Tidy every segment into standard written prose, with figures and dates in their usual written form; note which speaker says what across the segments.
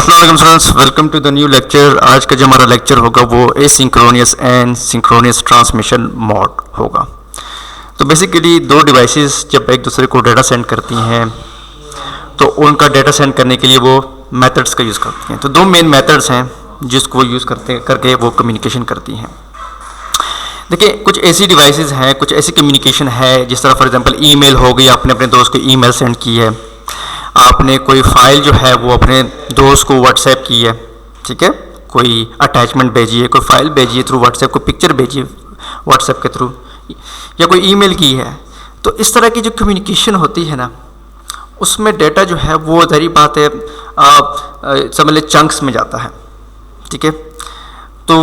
Speaker 1: अस्सलाम वालेकुम students, welcome to the new lecture. आज का जो हमारा लेक्चर होगा वो asynchronous and synchronous transmission mode होगा। तो बेसिकली दो डिवाइसेस जब एक दूसरे को डेटा सेंड करती हैं तो उनका डेटा सेंड करने के लिए वो मेथड्स का यूज़ करती हैं। तो दो मेन मेथड्स हैं जिसको वो यूज़ करके वो कम्युनिकेशन करती हैं। देखिए, कुछ ऐसी डिवाइसेस हैं, कुछ ऐसी कम्युनिकेशन है जिस तरह फॉर एग्जांपल ईमेल हो गई, आपने अपने दोस्त को ईमेल सेंड की है, आपने कोई फाइल जो है वो अपने दोस्त को व्हाट्सएप की है, ठीक है, कोई अटैचमेंट भेजी है, कोई फाइल भेजी है थ्रू व्हाट्सएप, कोई पिक्चर भेजी है व्हाट्सएप के थ्रू, या कोई ईमेल की है। तो इस तरह की जो कम्युनिकेशन होती है ना, उसमें डेटा जो है वो ज़ाहिर बात है आप समझ लें चंक्स में जाता है, ठीक है। तो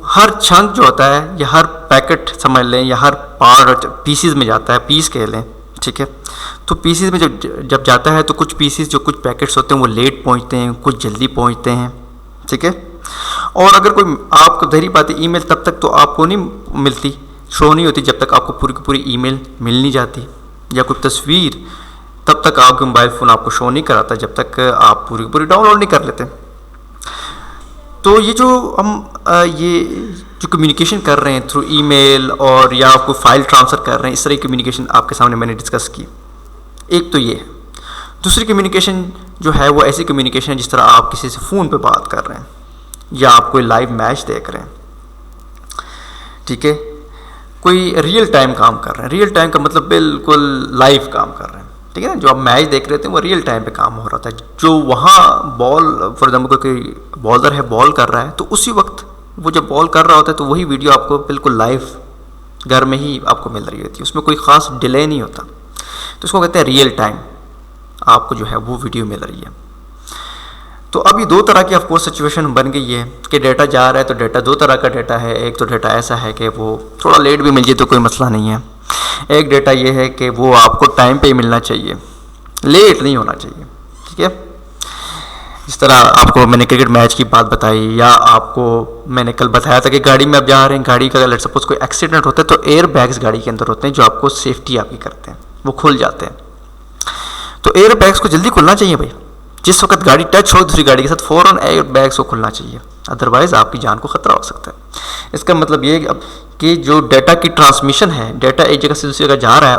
Speaker 1: हर चंक जो होता है या हर पैकेट समझ लें या हर पार्ट पीसीज में जाता है, पीस कह लें, ठीक है। तो पीसीज में जब जाता है तो कुछ पीसीज जो कुछ पैकेट्स होते हैं वो लेट पहुंचते हैं, कुछ जल्दी पहुंचते हैं, ठीक है। और अगर कोई आपको ज़ाहिर बात है ईमेल तब तक तो आपको नहीं मिलती, शो नहीं होती जब तक आपको पूरी की पूरी ईमेल मिल नहीं जाती, या कोई तस्वीर तब तक आपके मोबाइल फ़ोन आपको शो नहीं कराता जब तक आप पूरी की पूरी डाउनलोड नहीं कर लेते। तो ये जो हम ये जो कम्युनिकेशन कर रहे हैं थ्रू ईमेल और या आपको फाइल ट्रांसफ़र कर रहे हैं, इस तरह की कम्युनिकेशन आपके सामने मैंने डिस्कस की। एक तो ये है। दूसरी कम्युनिकेशन जो है वो ऐसी कम्युनिकेशन है जिस तरह आप किसी से फ़ोन पे बात कर रहे हैं या आप कोई लाइव मैच देख रहे हैं, ठीक है, कोई रियल टाइम काम कर रहे हैं। रियल टाइम का मतलब बिल्कुल लाइव काम कर रहे हैं, ठीक है ना। जो आप मैच देख रहे थे वो रियल टाइम पे काम हो रहा था। जो वहाँ बॉल फॉर एग्जाम्पल कोई बॉलर है, बॉल कर रहा है, तो उसी वक्त वो जब बॉल कर रहा होता है तो वही वीडियो आपको बिल्कुल लाइव घर में ही आपको मिल रही होती है, उसमें कोई ख़ास डिले नहीं होता। तो इसको कहते हैं रियल टाइम आपको जो है वो वीडियो मिल रही है। तो अभी दो तरह की ऑफकोर्स सिचुएशन बन गई है कि डेटा जा रहा है, तो डेटा दो तरह का डेटा है। एक तो डेटा ऐसा है कि वो थोड़ा लेट भी मिल जाए तो कोई मसला नहीं है। एक डेटा ये है कि वो आपको टाइम पे मिलना चाहिए, लेट नहीं होना चाहिए, ठीक है। इस तरह आपको मैंने क्रिकेट मैच की बात बताई, या आपको मैंने कल बताया था कि गाड़ी में आप जा रहे हैं, गाड़ी का अगर सपोज कोई एक्सीडेंट होता है तो एयर बैग्स गाड़ी के अंदर होते हैं जो आपको सेफ्टी आपकी करते हैं, वो खुल जाते हैं। तो एयर बैग्स को जल्दी खुलना चाहिए भाई। जिस वक्त गाड़ी टच हो दूसरी गाड़ी के साथ फ़ौरन एयर बैग्स को खुलना चाहिए, अदरवाइज़ आपकी जान को ख़तरा हो सकता है। इसका मतलब ये कि जो डेटा की ट्रांसमिशन है, डेटा एक जगह से दूसरी जगह जा रहा है,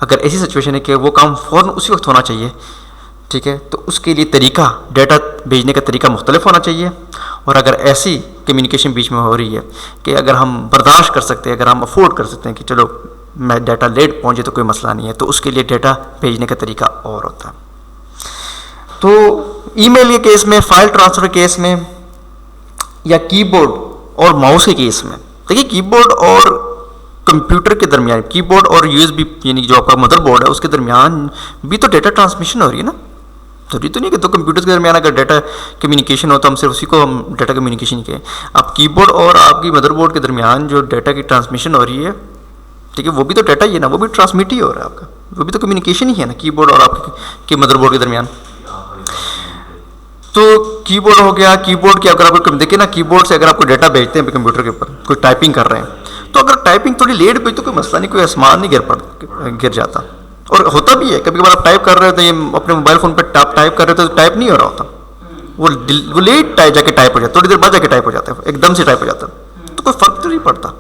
Speaker 1: अगर ऐसी सिचुएशन है कि वो काम फ़ौरन उसी वक्त होना चाहिए, ठीक है, तो उसके लिए तरीका, डेटा भेजने का तरीका मुख्तलिफ होना चाहिए। और अगर ऐसी कम्युनिकेशन बीच में हो रही है कि अगर हम बर्दाश्त कर सकते हैं, अगर हम अफोर्ड कर सकते हैं कि चलो मैं डाटा लेट पहुँचे तो कोई मसला नहीं है, तो उसके लिए डेटा भेजने का तरीका और होता है। तो ईमेल के केस में, फाइल ट्रांसफ़र के केस में, या कीबोर्ड और माउस के केस में, देखिए कीबोर्ड और कंप्यूटर के दरमियान, कीबोर्ड और यूएसबी यानी जो आपका मदरबोर्ड है उसके दरमियान भी तो डेटा ट्रांसमिशन हो रही है ना। जरूरी तो नहीं कि तो कंप्यूटर के दरमियान अगर डेटा कम्युनिकेशन हो तो हम सिर्फ उसी को हम डेटा कम्युनिकेशन कहें। आप कीबोर्ड और आपकी मदरबोर्ड के दरमियान जो डेटा की ट्रांसमिशन हो रही है, ठीक है, वो भी तो डेटा ही है ना, वो भी ट्रांसमिट ही हो रहा है आपका, वो भी तो कम्युनिकेशन ही है ना, कीबोर्ड और आपके मदरबोर्ड के दरमियान। तो कीबोर्ड हो गया, कीबोर्ड की अगर आप देखिए ना, कीबोर्ड से अगर आपको डेटा भेजते हैं कंप्यूटर के ऊपर, कोई टाइपिंग कर रहे हैं, तो अगर टाइपिंग थोड़ी लेट हुई तो कोई मसला नहीं, कोई आसमान नहीं गिर जाता। और होता भी है, कभी कभार आप टाइप कर रहे होते हैं अपने मोबाइल फ़ोन पर, टाइप कर रहे होते तो टाइप नहीं हो रहा होता, वो लेट जाके टाइप हो जाता है, थोड़ी देर बाद जाके टाइप हो जाता है, एकदम से टाइप हो जाता है, तो कोई फ़र्क तो नहीं पड़ता,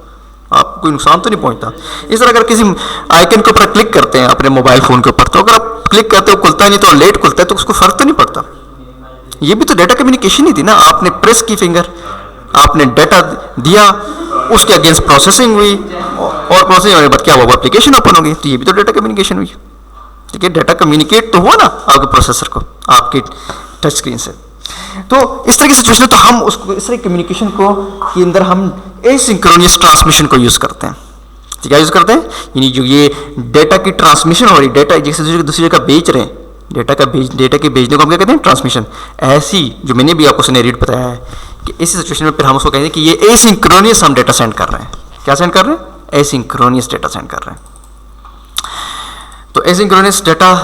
Speaker 1: आपको कोई नुकसान तो नहीं पहुंचता। इस तरह अगर किसी आइकन के ऊपर क्लिक करते हैं अपने मोबाइल फ़ोन के ऊपर, तो अगर आप क्लिक करते हो खुलता नहीं तो लेट खुलता है, तो उसको फ़र्क तो नहीं पड़ता। ये भी तो डेटा कम्युनिकेशन ही थी ना, आपने प्रेस की फिंगर, आपने डेटा दिया, उसके अगेंस्ट प्रोसेसिंग हुई, और प्रोसेसिंग होने के बाद क्या हुआ, एप्लीकेशन ओपन हो गई, तो ये भी तो डेटा कम्युनिकेशन हुई, ठीक है। डेटा कम्युनिकेट तो हुआ ना आपके प्रोसेसर को आपके टच स्क्रीन से। तो इस तरह की सिचुएशन है, तो हम उसको इस तरह की कम्युनिकेशन को के अंदर हम एसिंक्रोनियस ट्रांसमिशन को यूज़ करते हैं। क्या यूज़ करते हैं, यानी जो ये डेटा की ट्रांसमिशन हो रही, डेटा एक जगह से दूसरी जगह बेच रहे हैं, डेटा के भेजने को हम क्या कहते हैं, ट्रांसमिशन। ऐसी जो मैंने भी आपको सिनेरियो बताया है कि इसी सिचुएशन में फिर हम उसको कहेंगे कि ये एसिंक्रोनियस हम डेटा सेंड कर रहे हैं। क्या सेंड कर रहे हैं, एसिंक्रोनियस डेटा सेंड कर रहे हैं। तो एसिंक्रोनियस डेटा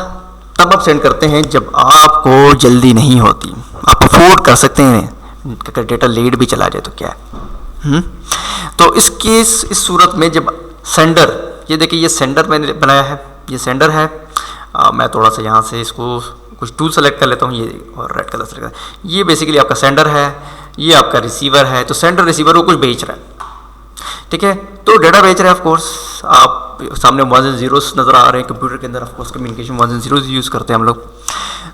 Speaker 1: तब आप सेंड करते हैं जब आपको जल्दी नहीं होती, आप अफोर्ड कर सकते हैं अगर डेटा लेट भी चला जाए तो क्या है। तो इस सूरत में जब सेंडर, ये देखिए ये सेंडर मैंने बनाया है, ये सेंडर है, मैं थोड़ा सा यहाँ से इसको कुछ टूल सेलेक्ट कर लेता हूँ, ये और रेड कलर सेलेक्ट कर, ये बेसिकली आपका सेंडर है, ये आपका रिसीवर है। तो सेंडर रिसीवर वो कुछ भेज रहा है, ठीक है, तो डाटा भेज रहा है। ऑफ कोर्स आप सामने 1s and 0s नज़र आ रहे हैं कंप्यूटर के अंदर। Of course communication 1s and 0s use करते हैं हम लोग।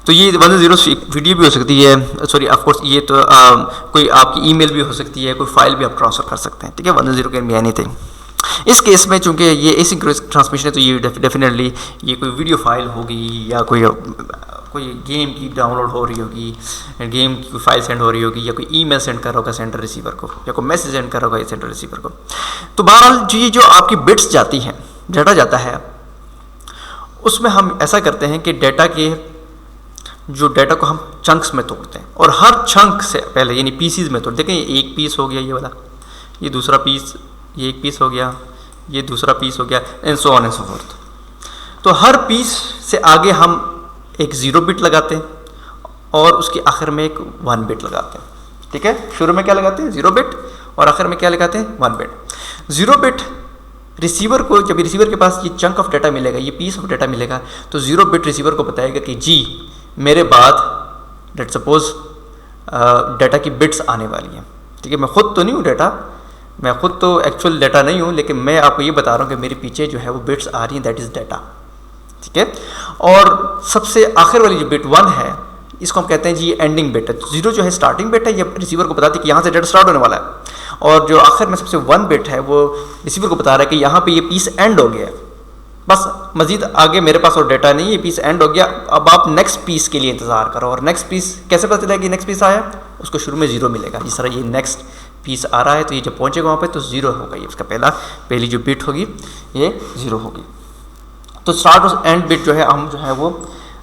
Speaker 1: तो ये 1s and 0s वीडियो भी हो सकती है, सॉरी ऑफ कोर्स ये तो कोई आपकी ईमेल भी हो सकती है, कोई फाइल भी आप ट्रांसफ़र कर सकते हैं, ठीक है। 1s and 0 can be anything. इस केस में चूंकि ये एसिंक्रोनस ट्रांसमिशन है तो ये डेफिनेटली ये कोई वीडियो फाइल होगी या कोई गेम की डाउनलोड हो रही होगी, गेम की फाइल सेंड हो रही होगी, या कोई ईमेल सेंड कर रहा होगा सेंडर रिसीवर को, या कोई मैसेज सेंड कर रहा होगा सेंडर रिसीवर को। तो बहरहाल ये जो आपकी बिट्स जाती हैं, डाटा जाता है, उसमें हम ऐसा करते हैं कि डाटा को हम चंक्स में तोड़ते हैं, और हर चंक से पहले यानी पीसीज में तोड़ते हैं। देखें ये एक पीस हो गया, ये वाला, ये दूसरा पीस, ये एक पीस हो गया, ये दूसरा पीस हो गया, and so on and so fourth. तो हर पीस से आगे हम एक 0 बिट लगाते हैं और उसके आखिर में एक 1 बिट लगाते हैं, ठीक है। शुरू में क्या लगाते हैं 0 बिट और आखिर में क्या लगाते हैं 1 बिट। 0 बिट रिसीवर को, जब रिसीवर के पास ये चंक ऑफ डाटा मिलेगा, ये पीस ऑफ डाटा मिलेगा, तो 0 बिट रिसीवर को बताएगा कि जी मेरे बाद लेट सपोज डाटा की बिट्स आने वाली हैं, ठीक है। मैं खुद तो नहीं हूँ डाटा, मैं खुद तो एक्चुअल डाटा नहीं हूँ, लेकिन मैं आपको ये बता रहा हूँ कि मेरे पीछे जो है वो बिट्स आ रही हैं, दैट इज़ डाटा, ठीक है। और सबसे आखिर वाली जो बिट 1 है, इसको हम कहते हैं जी एंडिंग बिट है। 0 जो है स्टार्टिंग बिट है, ये रिसीवर को बताती है कि यहाँ से डाटा स्टार्ट होने वाला है, और जो आखिर में सबसे 1 बिट है वो रिसीवर को बता रहा है कि यहाँ पे ये पीस एंड हो गया है, बस मजीद आगे मेरे पास और डाटा नहीं, ये पीस एंड हो गया, अब आप नेक्स्ट पीस के लिए इंतज़ार करो। और नेक्स्ट पीस कैसे पता चलेगा कि नेक्स्ट पीस आया, उसको शुरू में 0 मिलेगा। जिस तरह ये नेक्स्ट पीस आ रहा है तो ये जब पहुँचेगा वहाँ पे तो 0 होगा, ये उसका पहली जो बिट होगी ये 0 होगी। तो स्टार्ट और एंड बिट जो है हम जो है वो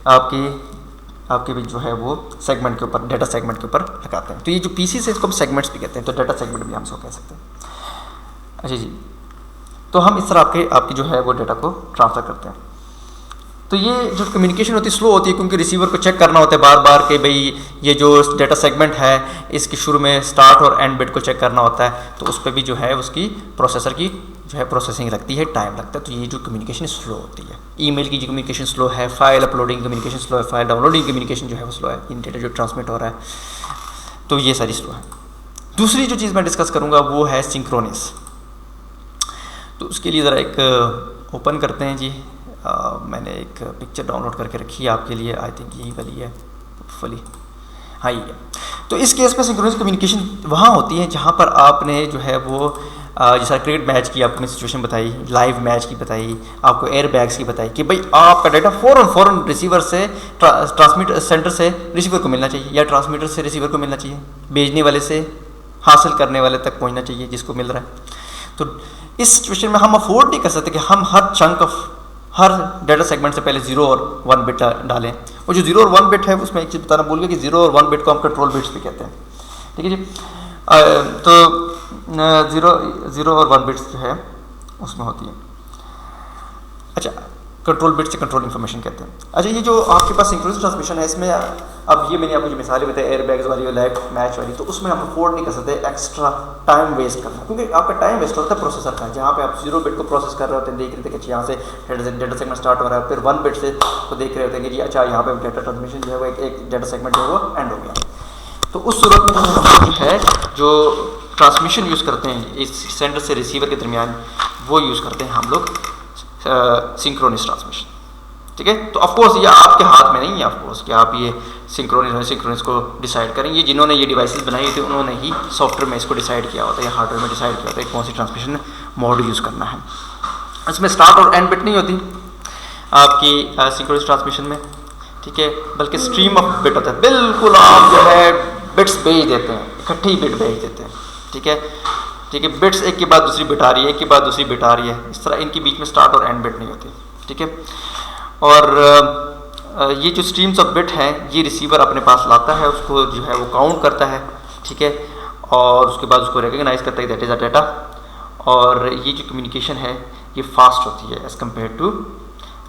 Speaker 1: आपके भी जो है वो सेगमेंट के ऊपर, डाटा सेगमेंट के ऊपर लगाते हैं। तो ये जो पीसीज है इसको हम सेगमेंट्स भी कहते हैं, तो डाटा सेगमेंट भी हम इसको कह सकते हैं। अच्छा जी, तो हम इस तरह आपकी जो है वो डाटा को ट्रांसफ़र करते हैं। तो ये जो कम्युनिकेशन होती है स्लो होती है, क्योंकि रिसीवर को चेक करना होता है बार बार कि भाई ये जो डाटा सेगमेंट है इसके शुरू में स्टार्ट और एंड बिट को चेक करना होता है, तो उस पर भी जो है उसकी प्रोसेसर की जो है प्रोसेसिंग लगती है, टाइम लगता है। तो ये जो कम्युनिकेशन स्लो होती है, ईमेल की जो कम्युनिकेशन स्लो है, फाइल अपलोडिंग कम्युनिकेशन स्लो है, फाइल डाउनलोडिंग कम्युनिकेशन जो है वो स्लो है, इन डाटा जो ट्रांसमिट हो रहा है, तो ये सारी स्लो है। दूसरी जो चीज़ मैं डिस्कस करूँगा वो है सिंक्रोनस। तो उसके लिए ज़रा एक ओपन करते हैं जी। मैंने एक पिक्चर डाउनलोड करके रखी है आपके लिए, आई थिंक यही वाली है फुली, हाँ ये है। तो इस केस में सिंक्रोनस कम्युनिकेशन वहाँ होती है जहाँ पर आपने जो है वो जैसा क्रिकेट मैच की आपको सिचुएशन बताई, लाइव मैच की बताई, आपको एयर बैग्स की बताई कि भाई आपका डाटा फ़ौरन रिसीवर से ट्रांसमीटर सेंटर से रिसीवर को मिलना चाहिए, या ट्रांसमीटर से रिसीवर को मिलना चाहिए, भेजने वाले से हासिल करने वाले तक पहुँचना चाहिए जिसको मिल रहा है। तो इस सिचुएशन में हम अफोर्ड नहीं कर सकते कि हम हर डाटा सेगमेंट से पहले 0 और 1 बिट डालें। वो जो 0 और 1 बिट है उसमें एक चीज़ बताना भूल गया कि 0 और 1 बिट को हम कंट्रोल बिट्स भी कहते हैं, ठीक है जी। तो 0 और 1 बिट्स जो है उसमें होती है, अच्छा कंट्रोल बिट से कंट्रोल इन्फॉर्मेशन कहते हैं। अच्छा ये जो आपके पास सिंक्रोनस ट्रांसमिशन है इसमें अब ये मैंने आपको जो मिसालें बताई एयर बैग्स वाली और लाइव मैच वाली, तो उसमें हम अफोर्ड नहीं कर सकते एक्स्ट्रा टाइम वेस्ट करना, क्योंकि आपका टाइम वेस्ट होता है प्रोसेसर का। जहाँ पे आप 0 बिट को प्रोसेस कर रहे होते हैं, देख रहे थे कि यहाँ से डाटा सेगमेंट स्टार्ट हो रहा है, फिर 1 बिट से तो देख रहे होते हैं कि जी अच्छा यहाँ पे डाटा ट्रांसमिशन जो है वो एक डाटा सेगमेंट जो है वो एंड हो गया। तो उस सूरत में जो है जो ट्रांसमिशन यूज़ करते हैं इस सेंडर से रिसीवर के दरमियान, वो यूज़ करते हैं हम लोग सिंक्रोनस ट्रांसमिशन, ठीक है। तो ऑफकोर्स ये आपके हाथ में नहीं है ऑफकोर्स कि आप ये सिंक्रोनस को डिसाइड करें। ये जिन्होंने ये डिवाइसेस बनाई थी उन्होंने ही सॉफ्टवेयर में इसको डिसाइड किया होता है या हार्डवेयर में डिसाइड किया होता है कौन सी ट्रांसमिशन मोड यूज़ करना है। इसमें स्टार्ट और एंड बिट नहीं होती आपकी सिंक्रोनस ट्रांसमिशन में, ठीक है, बल्कि स्ट्रीम ऑफ बिट होता है। बिल्कुल आप जो है बिट्स भेज देते हैं, इकट्ठी ही बिट भेज देते हैं, ठीक है, ठीक है। बिट्स एक के बाद दूसरी बिट आ रही है, एक के बाद दूसरी बिट आ रही है, इस तरह इनके बीच में स्टार्ट और एंड बिट नहीं होती, ठीक है। और ये जो स्ट्रीम्स ऑफ बिट हैं ये रिसीवर अपने पास लाता है, उसको जो है वो काउंट करता है, ठीक है, और उसके बाद उसको रिकग्नाइज करता है दैट इज़ अ डाटा। और ये जो कम्युनिकेशन है ये फास्ट होती है as compare to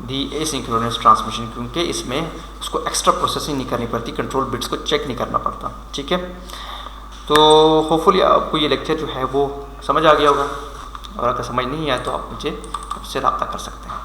Speaker 1: the asynchronous transmission, क्योंकि इसमें उसको एक्स्ट्रा प्रोसेसिंग नहीं करनी पड़ती, कंट्रोल बिट्स को चेक नहीं करना पड़ता, ठीक है। तो होपफुली आपको ये लेक्चर जो है वो समझ आ गया होगा, और अगर समझ नहीं आया तो आप मुझे उससे रब्ता कर सकते हैं।